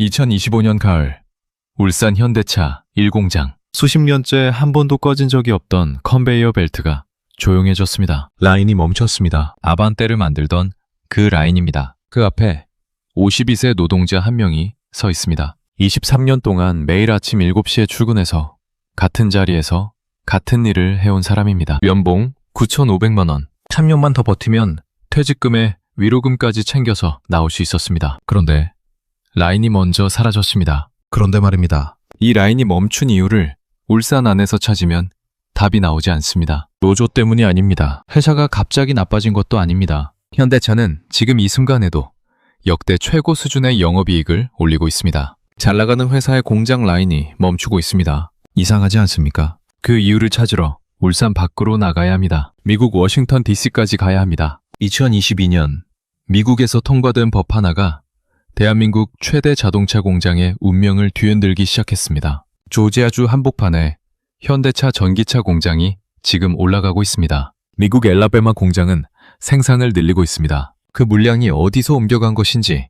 2025년 가을, 울산 현대차 1공장. 수십 년째 한 번도 꺼진 적이 없던 컨베이어 벨트가 조용해졌습니다. 라인이 멈췄습니다. 아반떼를 만들던 그 라인입니다. 그 앞에 52세 노동자 한 명이 서 있습니다. 23년 동안 매일 아침 7시에 출근해서 같은 자리에서 같은 일을 해온 사람입니다. 연봉 9,500만 원. 3년만 더 버티면 퇴직금에 위로금까지 챙겨서 나올 수 있었습니다. 그런데 라인이 먼저 사라졌습니다. 그런데 말입니다. 이 라인이 멈춘 이유를 울산 안에서 찾으면 답이 나오지 않습니다. 노조 때문이 아닙니다. 회사가 갑자기 나빠진 것도 아닙니다. 현대차는 지금 이 순간에도 역대 최고 수준의 영업이익을 올리고 있습니다. 잘 나가는 회사의 공장 라인이 멈추고 있습니다. 이상하지 않습니까? 그 이유를 찾으러 울산 밖으로 나가야 합니다. 미국 워싱턴 DC까지 가야 합니다. 2022년 미국에서 통과된 법 하나가 대한민국 최대 자동차 공장의 운명을 뒤흔들기 시작했습니다. 조지아주 한복판에 현대차 전기차 공장이 지금 올라가고 있습니다. 미국 엘라베마 공장은 생산을 늘리고 있습니다. 그 물량이 어디서 옮겨간 것인지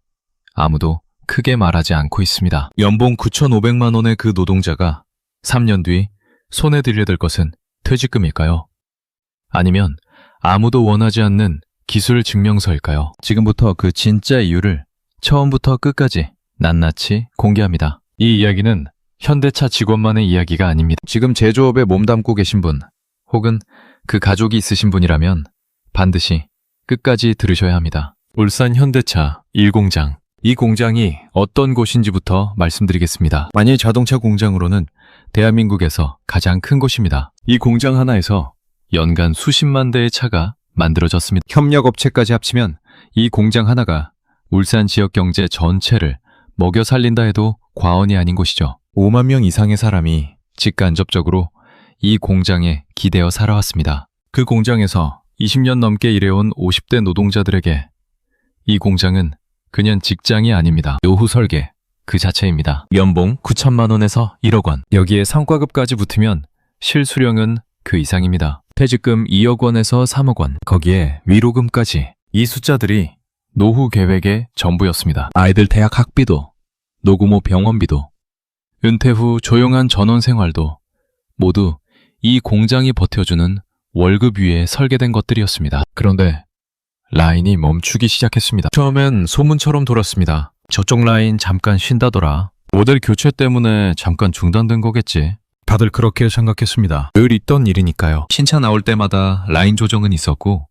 아무도 크게 말하지 않고 있습니다. 연봉 9,500만 원의 그 노동자가 3년 뒤 손에 들게 될 것은 퇴직금일까요? 아니면 아무도 원하지 않는 기술 증명서일까요? 지금부터 그 진짜 이유를 처음부터 끝까지 낱낱이 공개합니다. 이 이야기는 현대차 직원만의 이야기가 아닙니다. 지금 제조업에 몸담고 계신 분, 혹은 그 가족이 있으신 분이라면 반드시 끝까지 들으셔야 합니다. 울산 현대차 1공장. 이 공장이 어떤 곳인지부터 말씀드리겠습니다. 만일 자동차 공장으로는 대한민국에서 가장 큰 곳입니다. 이 공장 하나에서 연간 수십만 대의 차가 만들어졌습니다. 협력업체까지 합치면 이 공장 하나가 울산 지역 경제 전체를 먹여 살린다 해도 과언이 아닌 곳이죠. 5만 명 이상의 사람이 직간접적으로 이 공장에 기대어 살아왔습니다. 그 공장에서 20년 넘게 일해온 50대 노동자들에게 이 공장은 그냥 직장이 아닙니다. 노후 설계 그 자체입니다. 연봉 9천만 원에서 1억 원. 여기에 성과급까지 붙으면 실수령은 그 이상입니다. 퇴직금 2억 원에서 3억 원. 거기에 위로금까지. 이 숫자들이 노후 계획의 전부였습니다. 아이들 대학 학비도, 노구모 병원비도, 은퇴 후 조용한 전원 생활도 모두 이 공장이 버텨주는 월급 위에 설계된 것들이었습니다. 그런데 라인이 멈추기 시작했습니다. 처음엔 소문처럼 돌았습니다. 저쪽 라인 잠깐 쉰다더라. 모델 교체 때문에 잠깐 중단된 거겠지. 다들 그렇게 생각했습니다. 늘 있던 일이니까요. 신차 나올 때마다 라인 조정은 있었고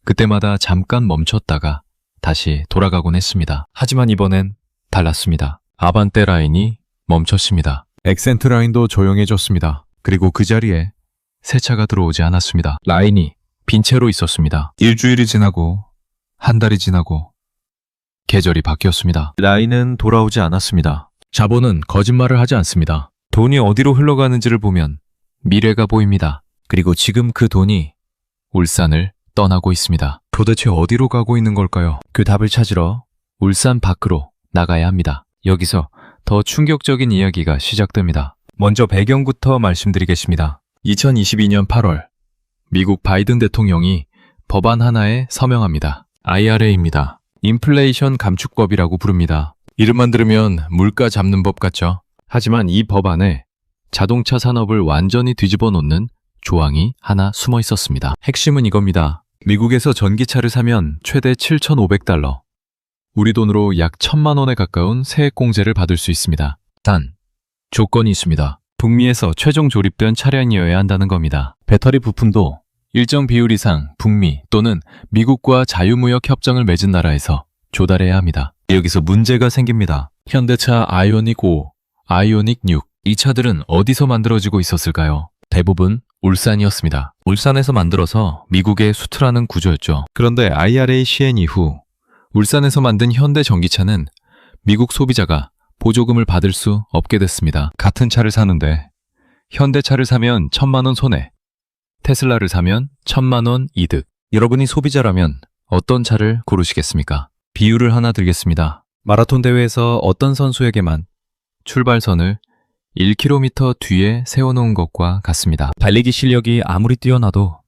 그때마다 잠깐 멈췄다가 다시 돌아가곤 했습니다. 하지만 이번엔 달랐습니다. 아반떼 라인이 멈췄습니다. 엑센트 라인도 조용해졌습니다. 그리고 그 자리에 새 차가 들어오지 않았습니다. 라인이 빈 채로 있었습니다. 일주일이 지나고 한 달이 지나고 계절이 바뀌었습니다. 라인은 돌아오지 않았습니다. 자본은 거짓말을 하지 않습니다. 돈이 어디로 흘러가는지를 보면 미래가 보입니다. 그리고 지금 그 돈이 울산을 떠나고 있습니다. 도대체 어디로 가고 있는 걸까요? 그 답을 찾으러 울산 밖으로 나가야 합니다. 여기서 더 충격적인 이야기가 시작됩니다. 먼저 배경부터 말씀드리겠습니다. 2022년 8월 미국 바이든 대통령이 법안 하나에 서명합니다. IRA입니다. 인플레이션 감축법이라고 부릅니다. 이름만 들으면 물가 잡는 법 같죠? 하지만 이 법안에 자동차 산업을 완전히 뒤집어 놓는 조항이 하나 숨어 있었습니다. 핵심은 이겁니다. 미국에서 전기차를 사면 최대 7,500달러, 우리 돈으로 약 1,000만 원에 가까운 세액공제를 받을 수 있습니다. 단, 조건이 있습니다. 북미에서 최종 조립된 차량이어야 한다는 겁니다. 배터리 부품도 일정 비율 이상 북미 또는 미국과 자유무역 협정을 맺은 나라에서 조달해야 합니다. 여기서 문제가 생깁니다. 현대차 아이오닉 5, 아이오닉 6, 이 차들은 어디서 만들어지고 있었을까요? 대부분 울산이었습니다. 울산에서 만들어서 미국에 수출하는 구조였죠. 그런데 IRA 시행 이후 울산에서 만든 현대 전기차는 미국 소비자가 보조금을 받을 수 없게 됐습니다. 같은 차를 사는데 현대차를 사면 1,000만 원 손해, 테슬라를 사면 1,000만 원 이득. 여러분이 소비자라면 어떤 차를 고르시겠습니까? 비유를 하나 들겠습니다. 마라톤 대회에서 어떤 선수에게만 출발선을 1km 뒤에 세워놓은 것과 같습니다. 달리기 실력이 아무리 뛰어나도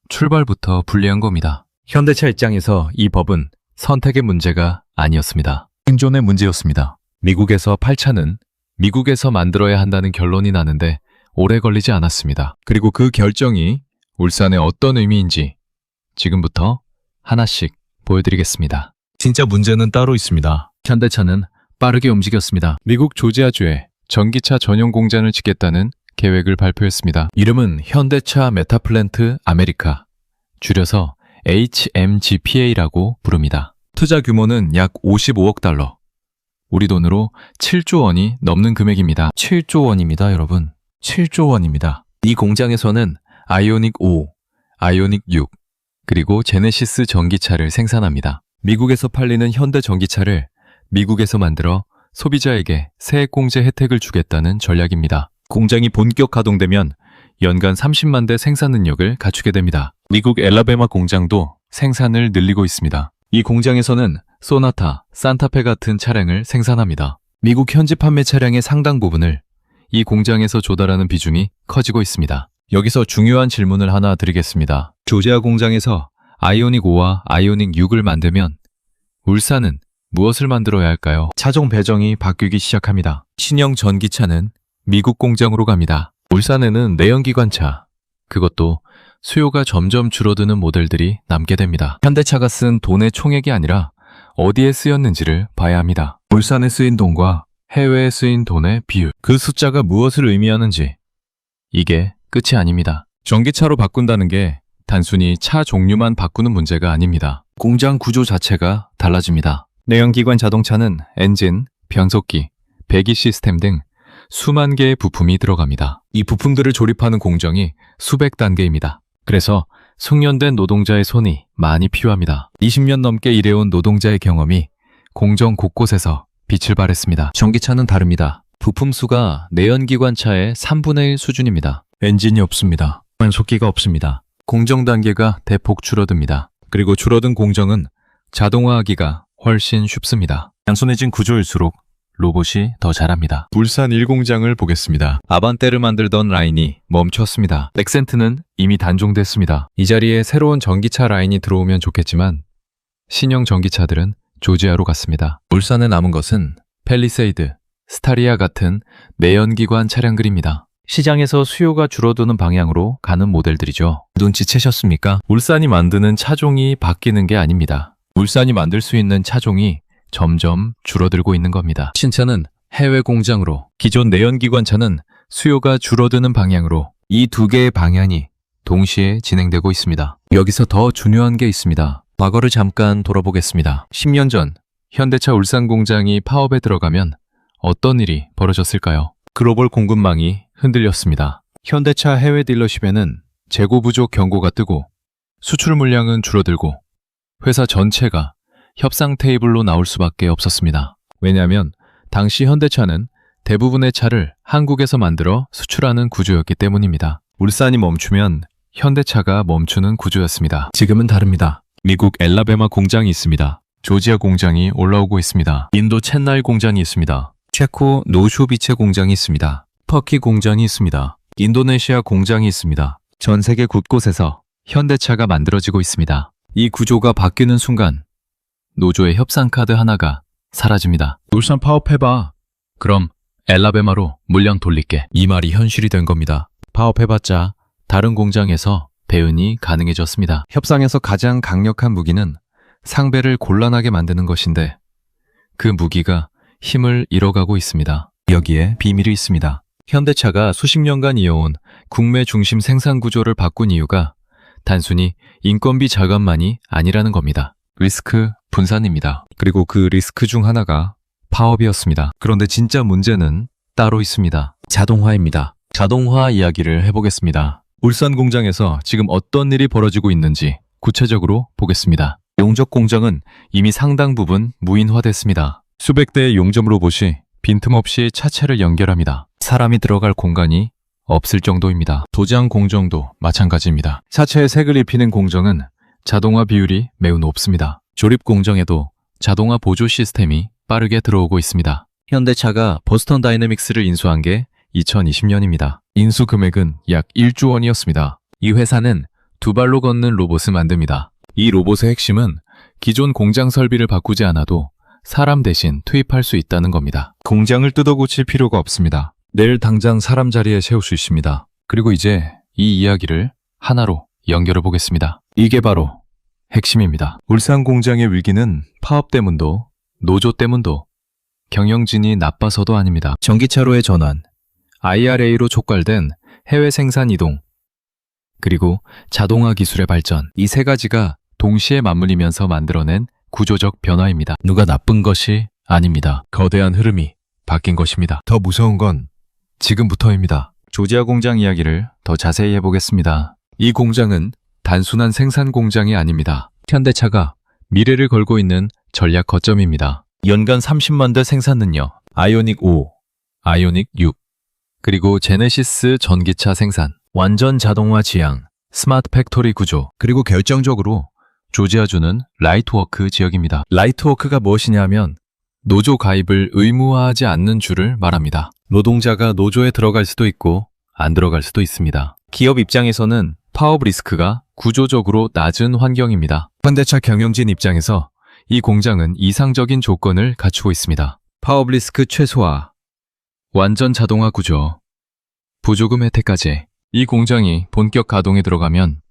출발부터 불리한 겁니다. 현대차 입장에서 이 법은 선택의 문제가 아니었습니다. 생존의 문제였습니다. 미국에서 8차는 미국에서 만들어야 한다는 결론이 나는데 오래 걸리지 않았습니다. 그리고 그 결정이 울산에 어떤 의미인지 지금부터 하나씩 보여드리겠습니다. 진짜 문제는 따로 있습니다. 현대차는 빠르게 움직였습니다. 미국 조지아주에 전기차 전용 공장을 짓겠다는 계획을 발표했습니다. 이름은 현대차 메타플랜트 아메리카, 줄여서 HMGPA라고 부릅니다. 투자 규모는 약 55억 달러, 우리 돈으로 7조 원이 넘는 금액입니다. 7조 원입니다, 여러분. 7조 원입니다. 이 공장에서는 아이오닉 5, 아이오닉 6, 그리고 제네시스 전기차를 생산합니다. 미국에서 팔리는 현대 전기차를 미국에서 만들어 소비자에게 세액공제 혜택을 주겠다는 전략입니다. 공장이 본격 가동되면 연간 30만 대 생산 능력을 갖추게 됩니다. 미국 엘라베마 공장도 생산을 늘리고 있습니다. 이 공장에서는 소나타, 산타페 같은 차량을 생산합니다. 미국 현지 판매 차량의 상당 부분을 이 공장에서 조달하는 비중이 커지고 있습니다. 여기서 중요한 질문을 하나 드리겠습니다. 조지아 공장에서 아이오닉 5와 아이오닉 6을 만들면 울산은 무엇을 만들어야 할까요? 차종 배정이 바뀌기 시작합니다. 신형 전기차는 미국 공장으로 갑니다. 울산에는 내연기관차, 그것도 수요가 점점 줄어드는 모델들이 남게 됩니다. 현대차가 쓴 돈의 총액이 아니라 어디에 쓰였는지를 봐야 합니다. 울산에 쓰인 돈과 해외에 쓰인 돈의 비율, 그 숫자가 무엇을 의미하는지, 이게 끝이 아닙니다. 전기차로 바꾼다는 게 단순히 차 종류만 바꾸는 문제가 아닙니다. 공장 구조 자체가 달라집니다. 내연기관 자동차는 엔진, 변속기, 배기 시스템 등 수만 개의 부품이 들어갑니다. 이 부품들을 조립하는 공정이 수백 단계입니다. 그래서 숙련된 노동자의 손이 많이 필요합니다. 20년 넘게 일해온 노동자의 경험이 공정 곳곳에서 빛을 발했습니다. 전기차는 다릅니다. 부품 수가 내연기관차의 3분의 1 수준입니다. 엔진이 없습니다. 변속기가 없습니다. 공정 단계가 대폭 줄어듭니다. 그리고 줄어든 공정은 자동화하기가 훨씬 쉽습니다. 단순해진 구조일수록 로봇이 더 잘합니다. 울산 1공장을 보겠습니다. 아반떼를 만들던 라인이 멈췄습니다. 넥센트는 이미 단종됐습니다. 이 자리에 새로운 전기차 라인이 들어오면 좋겠지만 신형 전기차들은 조지아로 갔습니다. 울산에 남은 것은 팰리세이드, 스타리아 같은 내연기관 차량들입니다. 시장에서 수요가 줄어드는 방향으로 가는 모델들이죠. 눈치채셨습니까? 울산이 만드는 차종이 바뀌는 게 아닙니다. 울산이 만들 수 있는 차종이 점점 줄어들고 있는 겁니다. 신차는 해외 공장으로, 기존 내연기관차는 수요가 줄어드는 방향으로, 이 두 개의 방향이 동시에 진행되고 있습니다. 여기서 더 중요한 게 있습니다. 과거를 잠깐 돌아보겠습니다. 10년 전 현대차 울산 공장이 파업에 들어가면 어떤 일이 벌어졌을까요? 글로벌 공급망이 흔들렸습니다. 현대차 해외 딜러십에는 재고 부족 경고가 뜨고 수출 물량은 줄어들고 회사 전체가 협상 테이블로 나올 수밖에 없었습니다. 왜냐하면 당시 현대차는 대부분의 차를 한국에서 만들어 수출하는 구조였기 때문입니다. 울산이 멈추면 현대차가 멈추는 구조였습니다. 지금은 다릅니다. 미국 엘라베마 공장이 있습니다. 조지아 공장이 올라오고 있습니다. 인도 첸나이 공장이 있습니다. 체코 노쇼비체 공장이 있습니다. 터키 공장이 있습니다. 인도네시아 공장이 있습니다. 전 세계 곳곳에서 현대차가 만들어지고 있습니다. 이 구조가 바뀌는 순간 노조의 협상 카드 하나가 사라집니다. 울산 파업해봐. 그럼 엘라베마로 물량 돌릴게. 이 말이 현실이 된 겁니다. 파업해봤자 다른 공장에서 배은이 가능해졌습니다. 협상에서 가장 강력한 무기는 상배를 곤란하게 만드는 것인데 그 무기가 힘을 잃어가고 있습니다. 여기에 비밀이 있습니다. 현대차가 수십 년간 이어온 국내 중심 생산 구조를 바꾼 이유가 단순히 인건비 절감만이 아니라는 겁니다. 리스크 분산입니다. 그리고 그 리스크 중 하나가 파업이었습니다. 그런데 진짜 문제는 따로 있습니다. 자동화입니다. 자동화 이야기를 해보겠습니다. 울산 공장에서 지금 어떤 일이 벌어지고 있는지 구체적으로 보겠습니다. 용접 공정은 이미 상당 부분 무인화됐습니다. 수백 대의 용접 로봇이 빈틈없이 차체를 연결합니다. 사람이 들어갈 공간이 없을 정도입니다. 도장 공정도 마찬가지입니다. 차체에 색을 입히는 공정은 자동화 비율이 매우 높습니다. 조립 공정에도 자동화 보조 시스템이 빠르게 들어오고 있습니다. 현대차가 버스턴 다이내믹스를 인수한 게 2020년입니다. 인수 금액은 약 1조 원이었습니다. 이 회사는 두 발로 걷는 로봇을 만듭니다. 이 로봇의 핵심은 기존 공장 설비를 바꾸지 않아도 사람 대신 투입할 수 있다는 겁니다. 공장을 뜯어 고칠 필요가 없습니다. 내일 당장 사람 자리에 세울 수 있습니다. 그리고 이제 이 이야기를 하나로 연결해 보겠습니다. 이게 바로 핵심입니다. 울산 공장의 위기는 파업 때문도 노조 때문도 경영진이 나빠서도 아닙니다. 전기차로의 전환, IRA로 촉발된 해외 생산 이동, 그리고 자동화 기술의 발전, 이 세 가지가 동시에 맞물리면서 만들어낸 구조적 변화입니다. 누가 나쁜 것이 아닙니다. 거대한 흐름이 바뀐 것입니다. 더 무서운 건 지금부터입니다. 조지아 공장 이야기를 더 자세히 해보겠습니다. 이 공장은 단순한 생산 공장이 아닙니다. 현대차가 미래를 걸고 있는 전략 거점입니다. 연간 30만 대 생산 능력, 아이오닉 5, 아이오닉 6, 그리고 제네시스 전기차 생산, 완전 자동화 지향, 스마트 팩토리 구조, 그리고 결정적으로 조지아주는 라이트워크 지역입니다. 라이트워크가 무엇이냐 하면 노조 가입을 의무화하지 않는 주를 말합니다. 노동자가 노조에 들어갈 수도 있고 안 들어갈 수도 있습니다. 기업 입장에서는 파업 리스크가 구조적으로 낮은 환경입니다. 현대차 경영진 입장에서 이 공장은 이상적인 조건을 갖추고 있습니다. 파업 리스크 최소화, 완전 자동화 구조, 보조금 혜택까지. 이 공장이 본격 가동에 들어가면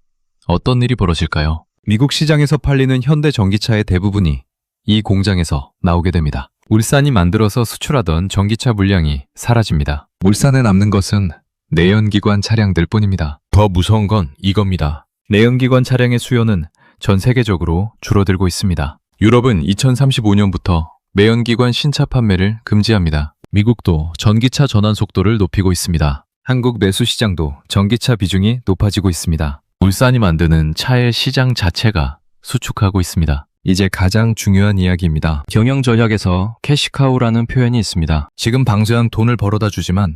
어떤 일이 벌어질까요? 미국 시장에서 팔리는 현대 전기차의 대부분이 이 공장에서 나오게 됩니다. 울산이 만들어서 수출하던 전기차 물량이 사라집니다. 울산에 남는 것은 내연기관 차량들 뿐입니다. 더 무서운 건 이겁니다. 내연기관 차량의 수요는 전 세계적으로 줄어들고 있습니다. 유럽은 2035년부터 내연기관 신차 판매를 금지합니다. 미국도 전기차 전환 속도를 높이고 있습니다. 한국 내수 시장도 전기차 비중이 높아지고 있습니다. 울산이 만드는 차의 시장 자체가 수축하고 있습니다. 이제 가장 중요한 이야기입니다. 경영 전략에서 캐시카우라는 표현이 있습니다. 지금 방조한 돈을 벌어다 주지만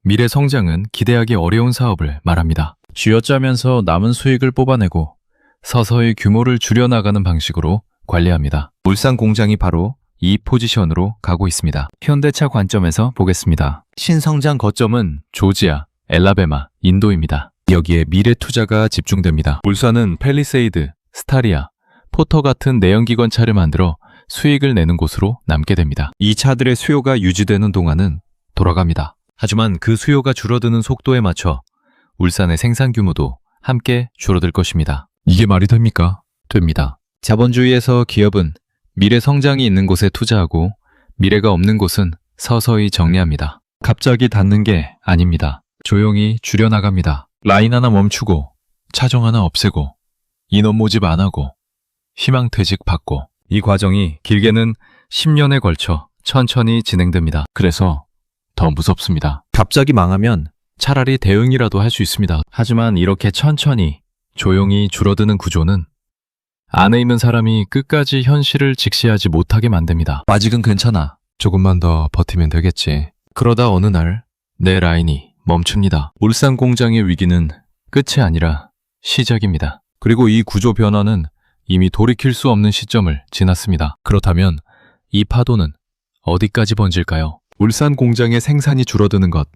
미래 성장은 기대하기 어려운 사업을 말합니다. 쥐어짜면서 남은 수익을 뽑아내고 서서히 규모를 줄여나가는 방식으로 관리합니다. 울산 공장이 바로 이 포지션으로 가고 있습니다. 현대차 관점에서 보겠습니다. 신성장 거점은 조지아, 엘라베마, 인도입니다. 여기에 미래 투자가 집중됩니다. 울산은 팰리세이드, 스타리아, 포터 같은 내연기관 차를 만들어 수익을 내는 곳으로 남게 됩니다. 이 차들의 수요가 유지되는 동안은 돌아갑니다. 하지만 그 수요가 줄어드는 속도에 맞춰 울산의 생산 규모도 함께 줄어들 것입니다. 이게 말이 됩니까? 됩니다. 자본주의에서 기업은 미래 성장이 있는 곳에 투자하고 미래가 없는 곳은 서서히 정리합니다. 갑자기 닫는 게 아닙니다. 조용히 줄여나갑니다. 라인 하나 멈추고 차종 하나 없애고 인원 모집 안 하고 희망퇴직 받고, 이 과정이 길게는 10년에 걸쳐 천천히 진행됩니다. 그래서 더 무섭습니다. 갑자기 망하면 차라리 대응이라도 할 수 있습니다. 하지만 이렇게 천천히 조용히 줄어드는 구조는 안에 있는 사람이 끝까지 현실을 직시하지 못하게 만듭니다. 아직은 괜찮아. 조금만 더 버티면 되겠지. 그러다 어느 날 내 라인이 멈춥니다. 울산 공장의 위기는 끝이 아니라 시작입니다. 그리고 이 구조 변화는 이미 돌이킬 수 없는 시점을 지났습니다. 그렇다면 이 파도는 어디까지 번질까요? 울산 공장의 생산이 줄어드는 것.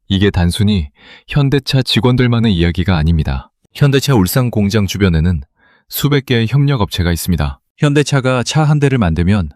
이게 단순히 현대차 직원들만의 이야기가 아닙니다. 현대차 울산 공장 주변에는 수백 개의 협력업체가 있습니다. 현대차가 차 한 대를 만들면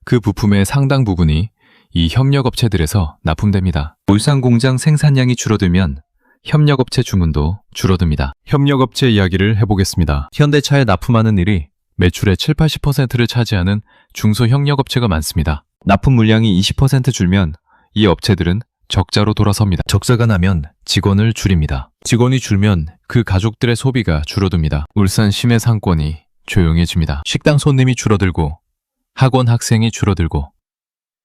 그 부품의 상당 부분이 이 협력업체들에서 납품됩니다. 울산 공장 생산량이 줄어들면 협력업체 주문도 줄어듭니다. 협력업체 이야기를 해보겠습니다. 현대차에 납품하는 일이 매출의 7-80%를 차지하는 중소협력업체가 많습니다. 납품 물량이 20% 줄면 이 업체들은 적자로 돌아섭니다. 적자가 나면 직원을 줄입니다. 직원이 줄면 그 가족들의 소비가 줄어듭니다. 울산 시내 상권이 조용해집니다. 식당 손님이 줄어들고 학원 학생이 줄어들고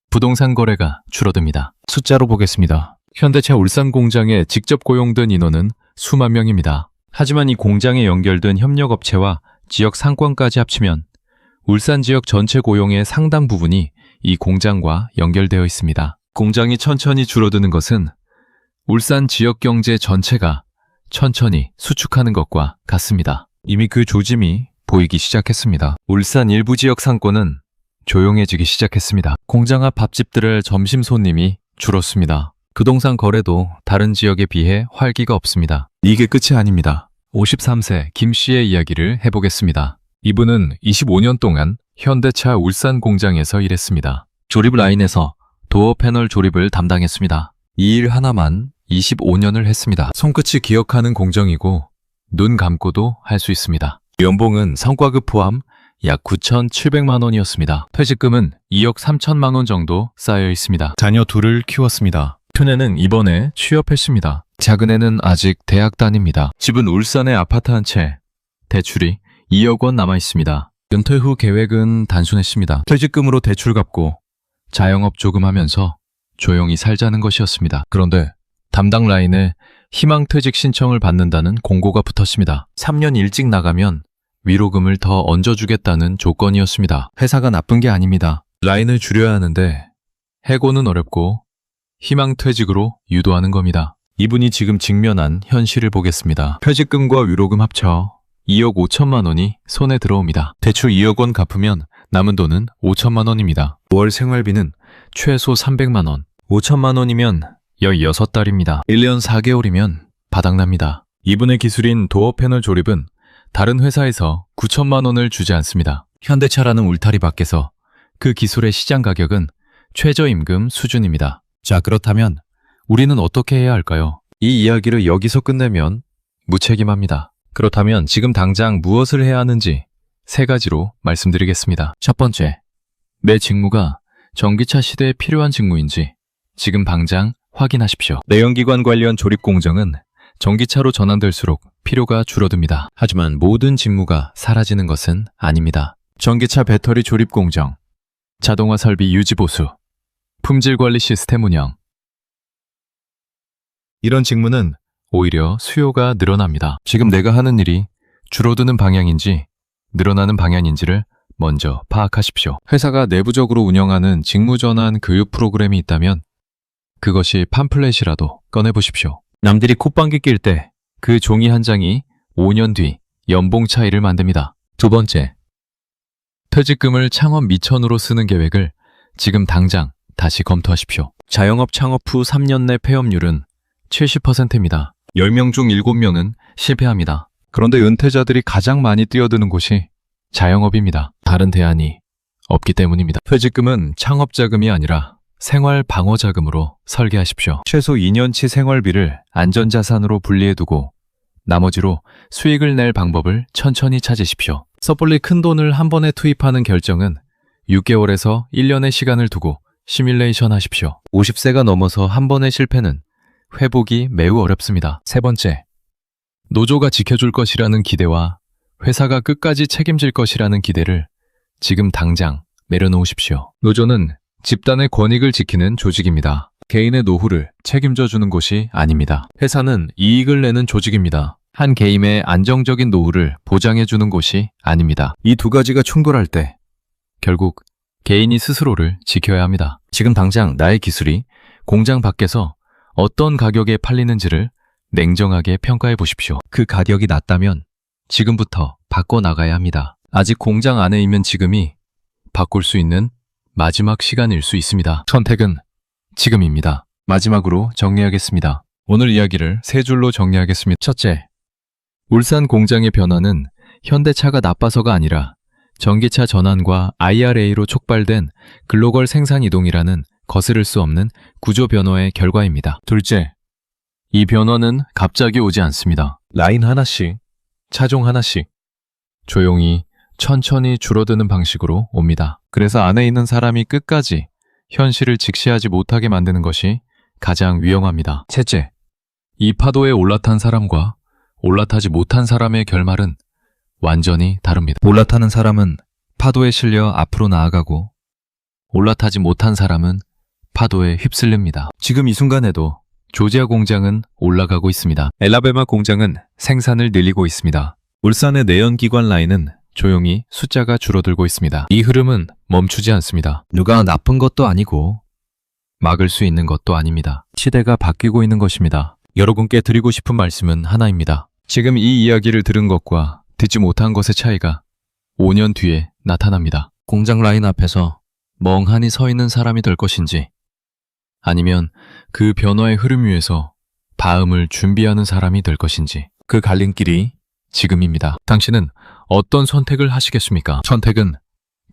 부동산 거래가 줄어듭니다. 숫자로 보겠습니다. 현대차 울산 공장에 직접 고용된 인원은 수만 명입니다. 하지만 이 공장에 연결된 협력업체와 지역 상권까지 합치면 울산 지역 전체 고용의 상당 부분이 이 공장과 연결되어 있습니다. 공장이 천천히 줄어드는 것은 울산 지역 경제 전체가 천천히 수축하는 것과 같습니다. 이미 그 조짐이 보이기 시작했습니다. 울산 일부 지역 상권은 조용해지기 시작했습니다. 공장 앞 밥집들의 점심 손님이 줄었습니다. 부동산 거래도 다른 지역에 비해 활기가 없습니다. 이게 끝이 아닙니다. 53세 김 씨의 이야기를 해보겠습니다. 이분은 25년 동안 현대차 울산 공장에서 일했습니다. 조립 라인에서 도어 패널 조립을 담당했습니다. 이 일 하나만 25년을 했습니다. 손끝이 기억하는 공정이고 눈 감고도 할 수 있습니다. 연봉은 성과급 포함 약 9,700만 원이었습니다. 퇴직금은 2억 3천만 원 정도 쌓여 있습니다. 자녀 둘을 키웠습니다. 큰애는 이번에 취업했습니다. 작은애는 아직 대학 다닙니다. 집은 울산에 아파트 한 채, 대출이 2억 원 남아 있습니다. 은퇴 후 계획은 단순했습니다. 퇴직금으로 대출 갚고 자영업 조금 하면서 조용히 살자는 것이었습니다. 그런데 담당 라인에 희망퇴직 신청을 받는다는 공고가 붙었습니다. 3년 일찍 나가면 위로금을 더 얹어주겠다는 조건이었습니다. 회사가 나쁜 게 아닙니다. 라인을 줄여야 하는데 해고는 어렵고 희망퇴직으로 유도하는 겁니다. 이분이 지금 직면한 현실을 보겠습니다. 퇴직금과 위로금 합쳐 2억 5천만 원이 손에 들어옵니다. 대출 2억 원 갚으면 남은 돈은 5천만 원입니다. 월 생활비는 최소 300만 원, 5천만 원이면 16달입니다. 1년 4개월이면 바닥납니다. 이분의 기술인 도어 패널 조립은 다른 회사에서 9천만 원을 주지 않습니다. 현대차라는 울타리 밖에서 그 기술의 시장 가격은 최저임금 수준입니다. 자, 그렇다면 우리는 어떻게 해야 할까요? 이 이야기를 여기서 끝내면 무책임합니다. 그렇다면 지금 당장 무엇을 해야 하는지 3가지로 말씀드리겠습니다. 첫 번째, 내 직무가 전기차 시대에 필요한 직무인지 지금 당장 확인하십시오. 내연기관 관련 조립 공정은 전기차로 전환될수록 필요가 줄어듭니다. 하지만 모든 직무가 사라지는 것은 아닙니다. 전기차 배터리 조립 공정, 자동화 설비 유지 보수, 품질 관리 시스템 운영. 이런 직무는 오히려 수요가 늘어납니다. 지금 내가 하는 일이 줄어드는 방향인지 늘어나는 방향인지를 먼저 파악하십시오. 회사가 내부적으로 운영하는 직무전환 교육 프로그램이 있다면 그것이 팜플렛이라도 꺼내보십시오. 남들이 콧방귀 낄 때 그 종이 한 장이 5년 뒤 연봉 차이를 만듭니다. 두 번째, 퇴직금을 창업 미천으로 쓰는 계획을 지금 당장 다시 검토하십시오. 자영업 창업 후 3년 내 폐업률은 70%입니다. 10명 중 7명은 실패합니다. 그런데 은퇴자들이 가장 많이 뛰어드는 곳이 자영업입니다. 다른 대안이 없기 때문입니다. 퇴직금은 창업자금이 아니라 생활 방어자금으로 설계하십시오. 최소 2년치 생활비를 안전자산으로 분리해두고 나머지로 수익을 낼 방법을 천천히 찾으십시오. 섣불리 큰 돈을 한 번에 투입하는 결정은 6개월에서 1년의 시간을 두고 시뮬레이션 하십시오. 50세가 넘어서 한 번의 실패는 회복이 매우 어렵습니다. 세 번째, 노조가 지켜줄 것이라는 기대와 회사가 끝까지 책임질 것이라는 기대를 지금 당장 내려놓으십시오. 노조는 집단의 권익을 지키는 조직입니다. 개인의 노후를 책임져 주는 곳이 아닙니다. 회사는 이익을 내는 조직입니다. 한 개인의 안정적인 노후를 보장해 주는 곳이 아닙니다. 이 두 가지가 충돌할 때 결국 개인이 스스로를 지켜야 합니다. 지금 당장 나의 기술이 공장 밖에서 어떤 가격에 팔리는지를 냉정하게 평가해 보십시오. 그 가격이 낮다면 지금부터 바꿔나가야 합니다. 아직 공장 안에 있는 지금이 바꿀 수 있는 마지막 시간일 수 있습니다. 선택은 지금입니다. 마지막으로 정리하겠습니다. 오늘 이야기를 3줄로 정리하겠습니다. 첫째, 울산 공장의 변화는 현대차가 나빠서가 아니라 전기차 전환과 IRA로 촉발된 글로벌 생산 이동이라는 거스를 수 없는 구조 변화의 결과입니다. 둘째, 이 변화는 갑자기 오지 않습니다. 라인 하나씩, 차종 하나씩, 조용히 천천히 줄어드는 방식으로 옵니다. 그래서 안에 있는 사람이 끝까지 현실을 직시하지 못하게 만드는 것이 가장 위험합니다. 셋째, 이 파도에 올라탄 사람과 올라타지 못한 사람의 결말은 완전히 다릅니다. 올라타는 사람은 파도에 실려 앞으로 나아가고 올라타지 못한 사람은 파도에 휩쓸립니다. 지금 이 순간에도 조지아 공장은 올라가고 있습니다. 엘라베마 공장은 생산을 늘리고 있습니다. 울산의 내연기관 라인은 조용히 숫자가 줄어들고 있습니다. 이 흐름은 멈추지 않습니다. 누가 나쁜 것도 아니고 막을 수 있는 것도 아닙니다. 시대가 바뀌고 있는 것입니다. 여러분께 드리고 싶은 말씀은 하나입니다. 지금 이 이야기를 들은 것과 듣지 못한 것의 차이가 5년 뒤에 나타납니다. 공장 라인 앞에서 멍하니 서 있는 사람이 될 것인지 아니면 그 변화의 흐름 위에서 다음을 준비하는 사람이 될 것인지 그 갈림길이 지금입니다. 당신은 어떤 선택을 하시겠습니까? 선택은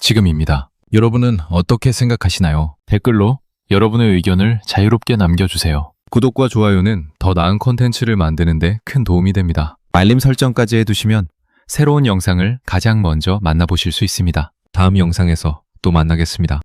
지금입니다. 여러분은 어떻게 생각하시나요? 댓글로 여러분의 의견을 자유롭게 남겨주세요. 구독과 좋아요는 더 나은 콘텐츠를 만드는데 큰 도움이 됩니다. 알림 설정까지 해두시면 새로운 영상을 가장 먼저 만나보실 수 있습니다. 다음 영상에서 또 만나겠습니다.